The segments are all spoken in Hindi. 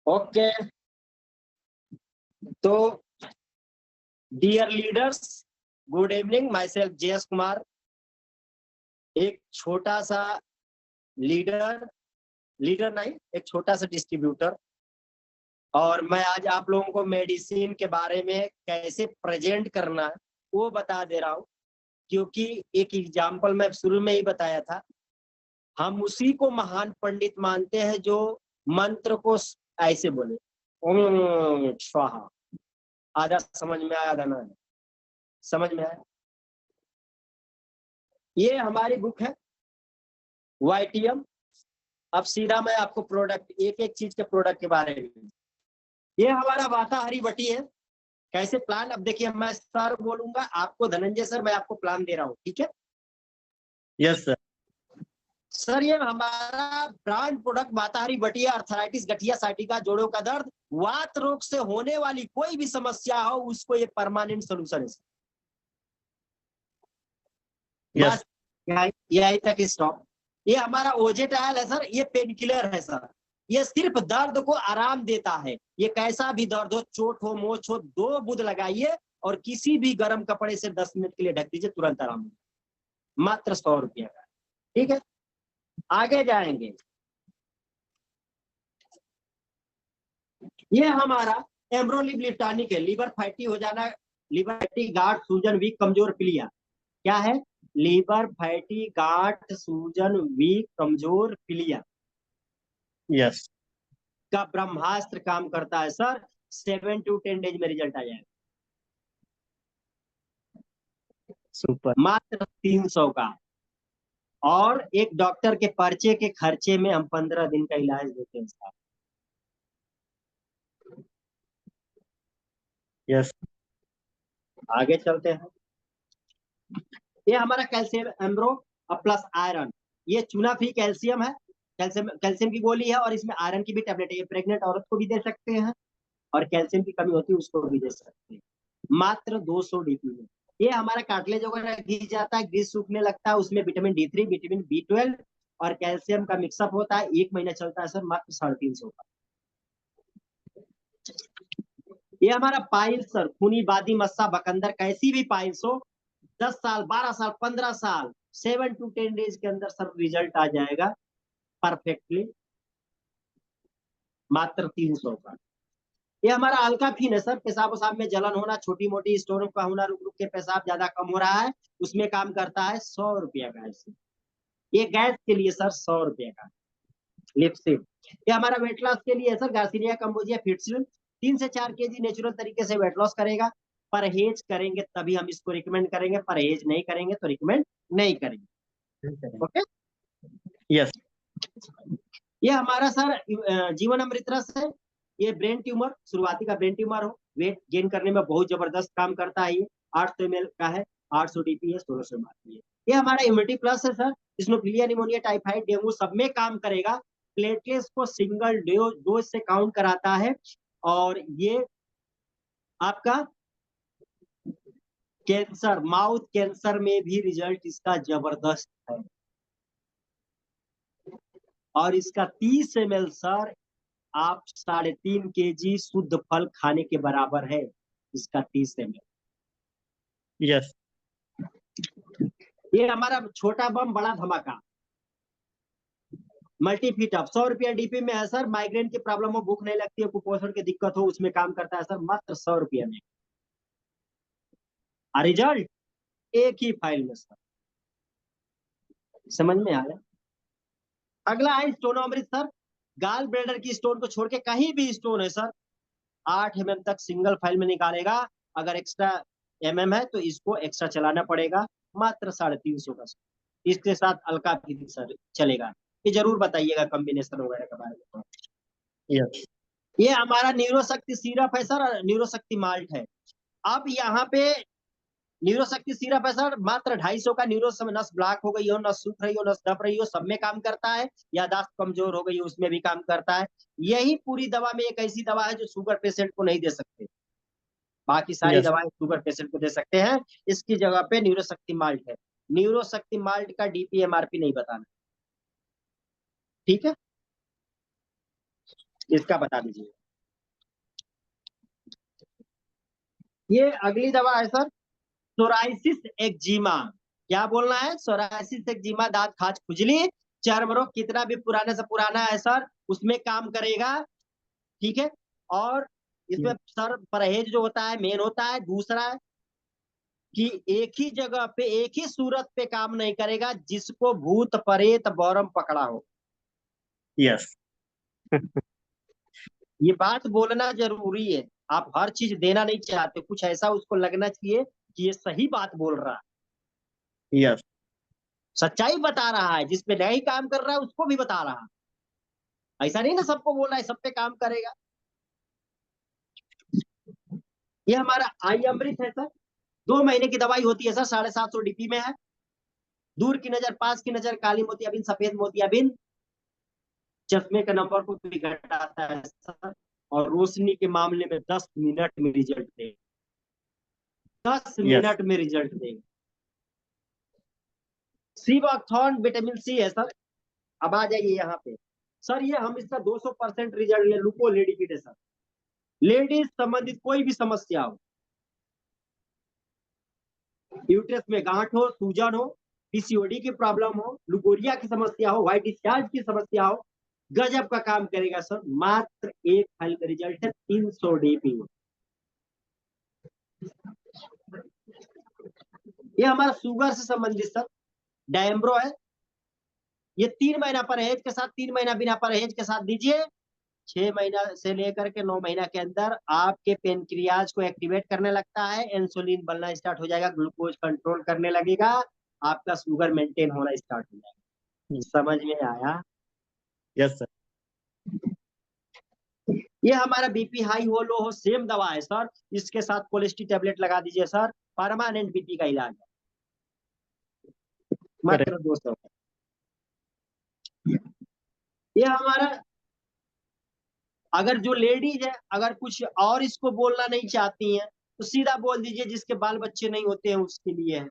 ओके, तो dear leaders, good evening. Myself JS Kumar, एक छोटा सा लीडर नहीं, एक छोटा सा डिस्ट्रीब्यूटर, और मैं आज आप लोगों को मेडिसिन के बारे में कैसे प्रेजेंट करना है वो बता दे रहा हूँ। क्योंकि एक एग्जाम्पल मैं शुरू में ही बताया था, हम उसी को महान पंडित मानते हैं जो मंत्र को ऐसे बोले ओम स्वाहा। आधा समझ में आया, आधा ना समझ में आया। ये हमारी बुक है YTM। अब सीधा मैं आपको प्रोडक्ट, एक एक चीज के प्रोडक्ट के बारे में, ये हमारा वाता हरी बटी है। कैसे प्लान, अब देखिए मैं सर बोलूंगा आपको, धनंजय सर मैं आपको प्लान दे रहा हूँ, ठीक है? Yes sir. सर ये हमारा ब्रांड प्रोडक्ट वाता हरी बटिया, अर्थराइटिस, गठिया, साइटिका, जोड़ों का दर्द, वात रोग से होने वाली कोई भी समस्या हो उसको ये परमानेंट सोल्यूशन है। बस यही तक स्टॉप। ये हमारा ओजेटाइल है सर, ये पेन किलर है सर। ये सिर्फ दर्द को आराम देता है। ये कैसा भी दर्द हो, चोट हो, मोच हो, 2 बूंद लगाइए और किसी भी गर्म कपड़े से 10 मिनट के लिए ढक दीजिए, तुरंत आराम होगा। मात्र 100 रुपया का, ठीक है? आगे जाएंगे। ये हमारा एम्ब्रोलिव लिप्टानिक है। लीवर फैटी हो जाना, लीवर फैटी, गांठ, सूजन, वीक, कमजोर, पीलिया। क्या है? लीवर फैटी, गांठ, सूजन, वीक, कमजोर, पीलिया। यस का ब्रह्मास्त्र काम करता है सर। 7 to 10 डेज में रिजल्ट आ जाएगा। सुपर। मात्र 300 का, और एक डॉक्टर के पर्चे के खर्चे में हम 15 दिन का इलाज देते हैं साहब। यस आगे चलते हैं। ये हमारा कैल्शियम एम्ब्रो प्लस आयरन, ये चूना फ्री कैल्शियम है। कैल्शियम की गोली है और इसमें आयरन की भी टेबलेट है। ये प्रेग्नेंट औरत को भी दे सकते हैं और कैल्शियम की कमी होती है उसको भी दे सकते हैं। मात्र 200 DP में। ये हमारा कार्टिलेज वगैरह घिस जाता है, ग्रीस सूखने लगता है, उसमें विटामिन D3, विटामिन B12 और कैल्शियम का मिक्सअप होता है। 1 महीना चलता है सर, मात्र 350 का। ये हमारा पाइल्स सर, खूनी, बादी, मस्सा, बकंदर, कैसी भी पाइल्स हो, 10 साल, 12 साल, 15 साल, 7 to 10 डेज के अंदर सर रिजल्ट आ जाएगा परफेक्टली। मात्र 300 का। ये हमारा अल्का फीन है सर, पेशाब वसाब में जलन होना, छोटी मोटी स्टोन का होना, रुक रुक के पेशाब ज्यादा कम हो रहा है, उसमें काम करता है। 100 रुपया का है। ये गैस के लिए सर 100 रुपया का। लिपसिप, ये हमारा वेट लॉस के लिए है सर। गार्सिनिया कंबोजिया फिट्सिल 3 से 4 kg नेचुरल तरीके से वेट लॉस करेगा। परहेज करेंगे तभी हम इसको रिकमेंड करेंगे, परहेज नहीं करेंगे तो रिकमेंड नहीं करेंगे। Okay, yes. ये हमारा सर जीवन अमृत रस है। ये ब्रेन ट्यूमर, शुरुआती का ब्रेन ट्यूमर हो, वेट गेन करने में बहुत जबरदस्त काम करता है। ये 800 ml का है, 800 DP है, 1600 ml है। ये हमारा इम्यूनिटी प्लस है सर, इसनोफिलिया, निमोनिया, टाइफाइड, डेंगू सब में काम करेगा। प्लेटलेट्स को सिंगल डोज से काउंट कराता है, और ये आपका कैंसर, माउथ कैंसर में भी रिजल्ट इसका जबरदस्त है। और इसका 30 ml सर आप 3.5 kg शुद्ध फल खाने के बराबर है, इसका 30 ml। यस। ये हमारा छोटा बम बड़ा धमाका मल्टीफिट अप, 100 रुपया DP में है सर। माइग्रेन की प्रॉब्लम हो, भूख नहीं लगती है, कुपोषण की दिक्कत हो, उसमें काम करता है सर, मात्र 100 रुपया में। रिजल्ट एक ही फाइल में सर। समझ में आया? अगला है स्टोनोअमृत सर। गाल ब्लेडर की स्टोन को छोड़ के कहीं भी स्टोन है सर, 8 mm तक सिंगल फाइल में निकालेगा। अगर एक्स्ट्रा है तो इसको एक्स्ट्रा चलाना पड़ेगा। मात्र 350 का सर। इसके साथ अल्का भी सर चलेगा। ये जरूर बताइएगा कॉम्बिनेशन वगैरह के बारे में। यस। ये हमारा न्यूरोशक्ति सिरप है सर, न्यूरोशक्ति माल्ट है। अब यहाँ पे न्यूरोशक्ति सिरप है सर, मात्र 250 का। न्यूरो समय नस ब्लॉक हो गई हो, नस सूख रही हो, नस दब रही हो, सब में काम करता है। यादाश्त कमजोर हो गई हो, उसमें भी काम करता है। यही पूरी दवा में एक ऐसी दवा है जो शुगर पेशेंट को नहीं दे सकते। बाकी सारी दवाएं शुगर पेशेंट को दे सकते हैं, इसकी जगह पे न्यूरोशक्ति माल्ट है। न्यूरोशक्ति माल्ट का DP MRP नहीं बताना, ठीक है? इसका बता दीजिए। ये अगली दवा है सर, सोराइसिस एक्जिमा। क्या बोलना है? सोराइसिस एक्जिमा, दांत खाज खुजली, चर्म रोग, कितना भी पुराने से पुराना है सर उसमें काम करेगा। ठीक है। और इसमें yes, सर परहेज जो होता है मेन होता है। दूसरा है कि एक ही जगह पे एक ही सूरत पे काम नहीं करेगा, जिसको भूत प्रेत बौरम पकड़ा हो। yes, ये बात बोलना जरूरी है। आप हर चीज देना नहीं चाहते, कुछ ऐसा उसको लगना चाहिए कि ये सही बात बोल रहा है, yes, सच्चाई बता रहा है, जिसपे नहीं काम कर रहा है उसको भी बता रहा है। ऐसा नहीं ना सबको बोल रहा है सब पे काम करेगा। ये हमारा आई अमृत है सर, 2 महीने की दवाई होती है सर, 750 DP में है। दूर की नजर, पास की नजर, काली मोतियाबिंद, सफेद मोतियाबिंद, चश्मे के नंबर को भी घटाता है सर। और रोशनी के मामले में 10 मिनट में रिजल्ट देगा, दस yes, मिनट में रिजल्ट देगा। सीवाथॉन विटामिन सी है सर। अब आ जाइए यहाँ पे सर, ये हम इसका 200% रिजल्ट ले लुको लेडी किट है सर। लेडीज संबंधित कोई भी समस्या हो, यूट्रस में गांठ हो, सूजन हो, पीसीओडी की प्रॉब्लम हो, लुकोरिया की समस्या हो, व्हाइट डिस्चार्ज की समस्या हो, गजब का काम करेगा सर। मात्र एक फाइल का रिजल्ट है 300 DP। ये हमारा शुगर से संबंधित सर डैम्ब्रो है। ये 3 महीना परहेज के साथ, 3 महीना बिना परहेज के साथ दीजिए। 6 महीना से लेकर के 9 महीना के अंदर आपके पेनक्रियाज को एक्टिवेट करने लगता है, इंसुलिन बनना स्टार्ट हो जाएगा, ग्लूकोज कंट्रोल करने लगेगा, आपका शुगर मेंटेन होना स्टार्ट हो जाएगा। समझ में आया? yes, sir, ये हमारा बीपी हाई हो लो हो सेम दवा है सर, इसके साथ कोलेस्ट्री टेबलेट लगा दीजिए सर, परमानेंट बीपी का इलाज है, correct, मात्र 200। ये हमारा, अगर जो लेडीज है अगर कुछ और इसको बोलना नहीं चाहती हैं तो सीधा बोल दीजिए, जिसके बाल बच्चे नहीं होते हैं उसके लिए है,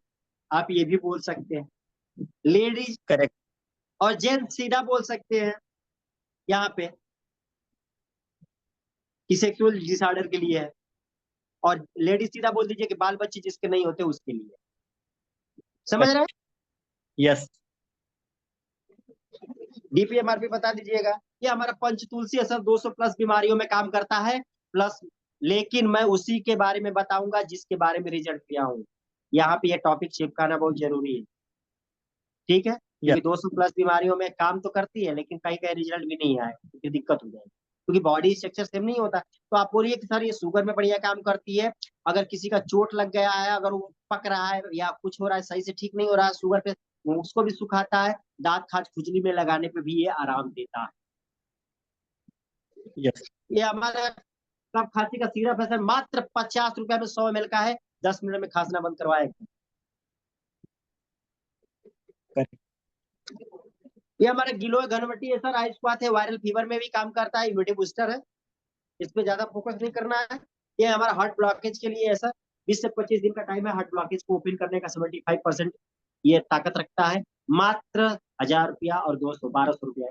आप ये भी बोल सकते हैं। लेडीज correct, और जेंट्स सीधा बोल सकते हैं यहाँ पे कि सेक्सुअल डिसऑर्डर के लिए है, और लेडीज सीधा बोल दीजिए कि बाल बच्चे जिसके नहीं होते उसके लिए। समझ रहे हैं? correct, yes, डीपीएमआरपी बता दीजिएगा। ये हमारा पंच तुलसी असर 200+ बीमारियों में काम करता है प्लस, लेकिन मैं उसी के बारे में बताऊंगा जिसके बारे में रिजल्ट किया हूँ। यहाँ पे ये टॉपिक चिपकाना बहुत जरूरी है, ठीक है, yes, क्योंकि 200+ बीमारियों में काम तो करती है लेकिन कहीं कहीं रिजल्ट भी नहीं आए तो फिर दिक्कत हो जाएगी, क्योंकि बॉडी स्ट्रक्चर सेम नहीं होता। तो आप बोलिए कि सर ये शुगर में बढ़िया काम करती है, अगर किसी का चोट लग गया है, अगर वो पक रहा है या कुछ हो रहा है सही से ठीक नहीं हो रहा है शुगर पे, वो उसको भी सुखाता है, दांत खाज खुजली में लगाने पे भी ये आराम देता है। yes, ये हमारा कफ खांसी का सिरप है सर, मात्र 50 रुपया में 100 ml का है, 10 मिनट में खांसना बंद करवाएगा। correct, ये हमारा गिलोय घनवटी है सर, आइस पाथ है, वायरल फीवर में भी काम करता है, इम्यूनिटी बूस्टर है, इस पे ज्यादा फोकस नहीं करना है। ये हमारा हार्ट ब्लॉकेज के लिए है सर, 20 से 25 दिन का टाइम है, हार्ट ब्लॉकेज को ओपन करने का 75% ये ताकत रखता है। मात्र 1000 रुपया और 1200 रुपया।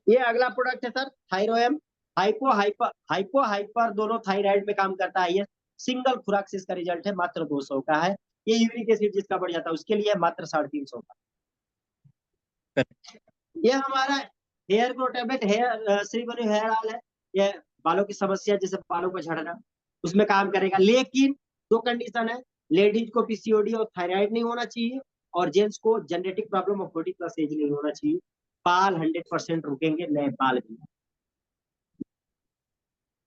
ये अगला प्रोडक्ट है सर थायरोएम, हाइपो हाइपर दोनों थायराइड में काम करता है। ये सिंगल खुराक से इसका रिजल्ट है, मात्र 200 का है। ये यूरिक एसिड जिसका बढ़ जाता है उसके लिए मात्र 350 का। correct, ये हमारा हेयर ग्रो टेबलेट, हेयर श्री बनी हेयर ऑयल है। ये बालों की समस्या जैसे बालों का झड़ना उसमें काम करेगा, लेकिन दो कंडीशन है, लेडीज को पीसीओडी और थायराइड नहीं होना चाहिए, और जेंट्स को जेनेटिक प्रॉब्लम ऑफ 40+ एज नहीं होना चाहिए। बाल 100% रुकेंगे, नए बाल भी।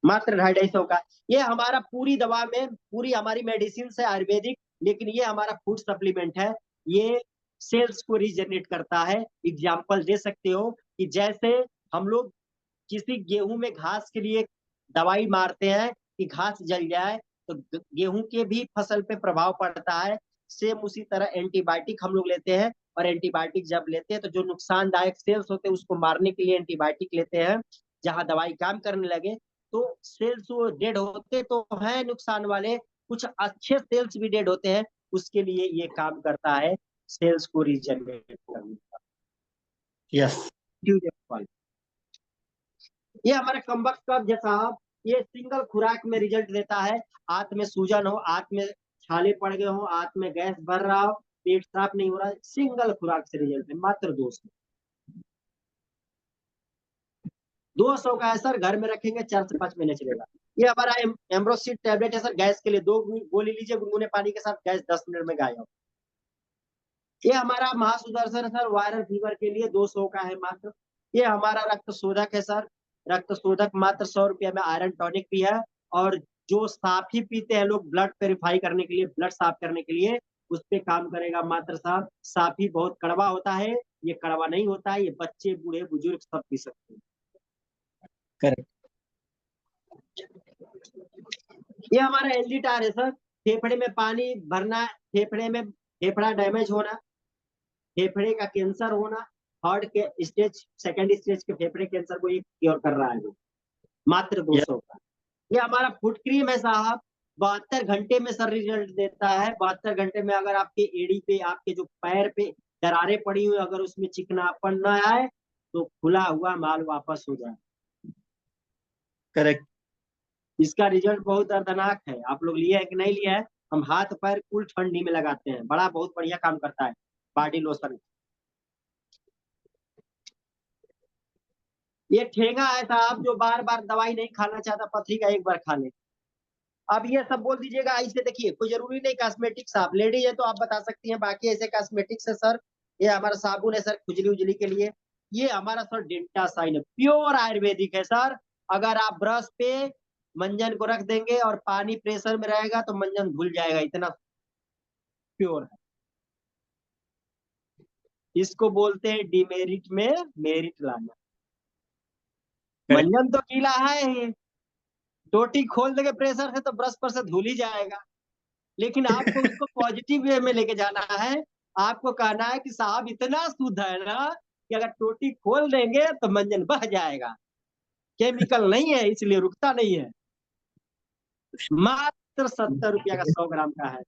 मात्र 250 का। ये हमारा पूरी दवा में पूरी हमारी मेडिसिन है आयुर्वेदिक, लेकिन ये हमारा फूड सप्लीमेंट है। ये सेल्स को रीजनरेट करता है। एग्जाम्पल दे सकते हो कि जैसे हम लोग किसी गेहूं में घास के लिए दवाई मारते हैं कि घास जल जाए, तो गेहूं के भी फसल पे प्रभाव पड़ता है। सेम उसी तरह एंटीबायोटिक हम लोग लेते हैं, और एंटीबायोटिक जब लेते हैं तो जो नुकसानदायक सेल्स होते हैं उसको मारने के लिए एंटीबायोटिक लेते हैं। जहां दवाई काम करने लगे तो सेल्स वो डेड होते तो है नुकसान वाले, कुछ अच्छे सेल्स भी डेड होते हैं, उसके लिए ये काम करता है सेल्स को रीजनरेट करने yes, का। ये हमारा कम्बक कब्ज है साहब, ये सिंगल खुराक में रिजल्ट देता है। आंत में सूजन हो, आंत में छाले पड़ गए हो, आंत में गैस भर रहा हो, पेट साफ नहीं हो रहा है, सिंगल खुराक से रिजल्ट है, मात्र 200। 200 का है सर, घर में रखेंगे 4 से 5 महीने चलेगा। ये हमारा एम्ब्रोसिड टैबलेट है सर, गैस के लिए 2 गोली लीजिए गुनगुने पानी के साथ, गैस 10 मिनट में गायब। ये हमारा महासुदर्शन है सर, वायरल फीवर के लिए 200 का है मात्र। ये हमारा रक्त शोधक है सर, रक्त शोधक मात्र 100 रुपया में, आयरन टॉनिक भी है। और जो साफी पीते हैं लोग ब्लड प्योरीफाई करने के लिए, ब्लड साफ करने के लिए, उस पे काम करेगा मात्र साहब। साफी बहुत कड़वा होता है, ये कड़वा नहीं होता है, ये बच्चे बूढ़े बुजुर्ग सब पी सकते हैं। करेक्ट। ये हमारा एल्डिटार है सर, फेफड़े में पानी भरना, फेफड़े में फेफड़ा डैमेज होना, फेफड़े का कैंसर होना, हार्ट के स्टेज, सेकंड स्टेज के फेफड़े कैंसर को ये क्योर कर रहा है वो, मात्र 200 का। ये हमारा फुट क्रीम है साहब, 72 घंटे में सर रिजल्ट देता है। 72 घंटे में अगर आपके एड़ी पे, आपके जो पैर पे दरारें पड़ी हुई, अगर उसमें चिकनापन न आए तो खुला हुआ माल वापस हो जाए। करेक्ट। इसका रिजल्ट बहुत दर्दनाक है। आप लोग लिए है कि नहीं लिया है? हम हाथ पैर कुल ठंडी में लगाते हैं, बड़ा बहुत बढ़िया काम करता है बॉडी लोशन। ये ठेंगा है साहब, जो बार बार दवाई नहीं खाना चाहता, पथरी का एक बार खा ले। अब ये सब बोल दीजिएगा ऐसे, देखिए कोई जरूरी नहीं कॉस्मेटिक्स, आप लेडीज है तो आप बता सकती हैं, बाकी ऐसे कॉस्मेटिक्स है सर। ये हमारा साबुन है सर, खुजली उजली के लिए। ये हमारा सर डेंटा साइन है, प्योर आयुर्वेदिक है सर। अगर आप ब्रश पे मंजन को रख देंगे और पानी प्रेशर में रहेगा तो मंजन धुल जाएगा, इतना प्योर है। इसको बोलते हैं डिमेरिट में मेरिट लाना। करेक्ट। मंजन तो गीला है ही, टोटी खोल देंगे प्रेशर से तो ब्रश पर से धुल ही जाएगा। लेकिन आपको उसको पॉजिटिव वे में लेके जाना है। आपको कहना है कि साहब इतना शुद्ध है ना कि अगर टोटी खोल देंगे तो मंजन बह जाएगा, केमिकल नहीं है इसलिए रुकता नहीं है। मात्र 70 रुपया का 100 ग्राम का है।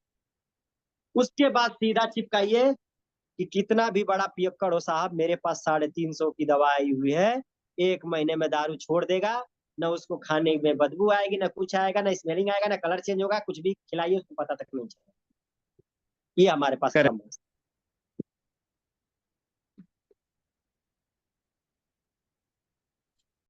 उसके बाद सीधा चिपकाइए कि कितना भी बड़ा पियक्कड़ हो साहब, मेरे पास 350 की दवा आई हुई है, 1 महीने में दारू छोड़ देगा, न उसको खाने में बदबू आएगी, न कुछ आएगा, न स्मेलिंग आएगा, न कलर चेंज होगा, कुछ भी खिलाइए उसको पता तक नहीं चलेगा। ये हमारे पास करेक्ट। कम है।